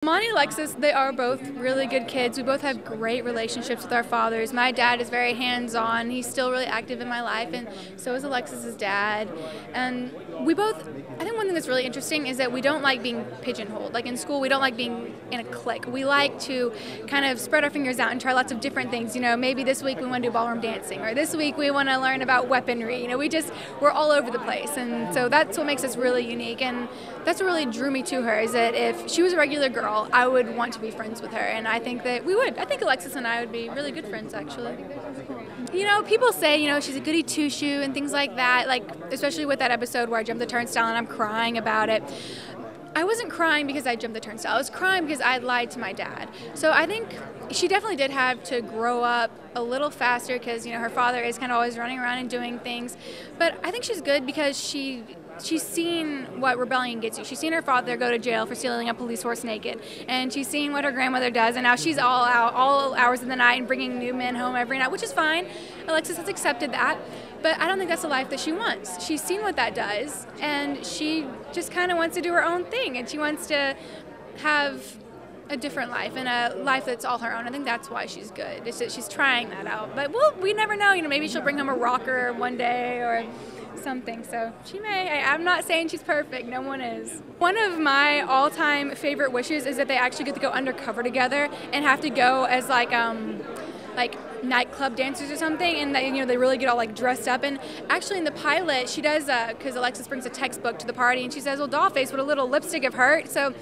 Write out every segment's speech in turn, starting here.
Monty and Alexis, they are both really good kids. We both have great relationships with our fathers. My dad is very hands-on. He's still really active in my life, and so is Alexis's dad. And we both, I think one thing that's really interesting is that we don't like being pigeonholed. Like in school, we don't like being in a clique. We like to kind of spread our fingers out and try lots of different things. You know, maybe this week we want to do ballroom dancing, or this week we want to learn about weaponry. You know, we're all over the place, and so that's what makes us really unique. And that's what really drew me to her, is that if she was a regular girl, I would want to be friends with her, and I think that we would. I think Alexis and I would be really good friends, actually. You know, people say, you know, she's a goody two-shoe and things like that, like especially with that episode where I jumped the turnstile and I'm crying about it. I wasn't crying because I jumped the turnstile. I was crying because I lied to my dad. So I think she definitely did have to grow up a little faster because, you know, her father is kind of always running around and doing things. But I think she's good because she's seen what rebellion gets you. She's seen her father go to jail for stealing a police horse naked, and she's seen what her grandmother does, and now she's all out all hours of the night and bringing new men home every night, which is fine. Alexis has accepted that, but I don't think that's the life that she wants. She's seen what that does, and she just kind of wants to do her own thing, and she wants to have a different life and a life that's all her own. I think that's why she's good. It's that she's trying that out, but we never know. You know, maybe she'll bring home a rocker one day or something, so she may. I'm not saying she's perfect, no one is. One of my all-time favorite wishes is that they actually get to go undercover together and have to go as like nightclub dancers or something, and they, you know, they really get all like dressed up. And actually in the pilot she does, because Alexis brings a textbook to the party and she says, well, Dollface, would a little lipstick have hurt? So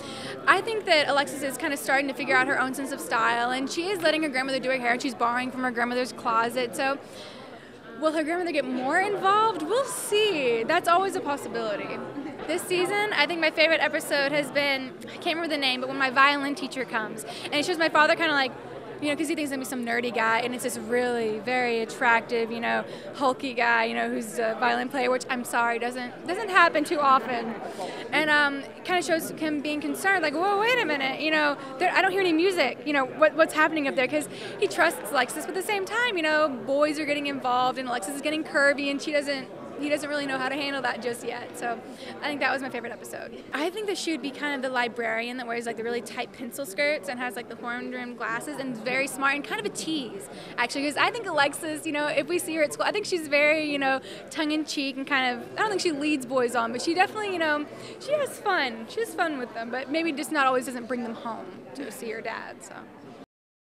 I think that Alexis is kind of starting to figure out her own sense of style, and she is letting her grandmother do her hair, and she's borrowing from her grandmother's closet. So will her grandmother get more involved? We'll see. That's always a possibility. This season, I think my favorite episode has been, I can't remember the name, but when my violin teacher comes, and it shows my father kind of like, you know, because he thinks I'm some nerdy guy, and it's this really very attractive, you know, hulky guy, you know, who's a violin player, which I'm sorry doesn't happen too often, and kind of shows him being concerned, like, whoa, wait a minute, you know, I don't hear any music, you know, what's happening up there? Because he trusts Alexis, but at the same time, you know, boys are getting involved, and Alexis is getting curvy, and he doesn't really know how to handle that just yet. So I think that was my favorite episode. I think that she would be kind of the librarian that wears like the really tight pencil skirts and has like the horn-rimmed glasses and is very smart and kind of a tease, actually, because I think Alexis, you know, if we see her at school, I think she's very, you know, tongue-in-cheek and kind of, I don't think she leads boys on, but she definitely, you know, she has fun. She has fun with them, but maybe just not always doesn't bring them home to see her dad, so.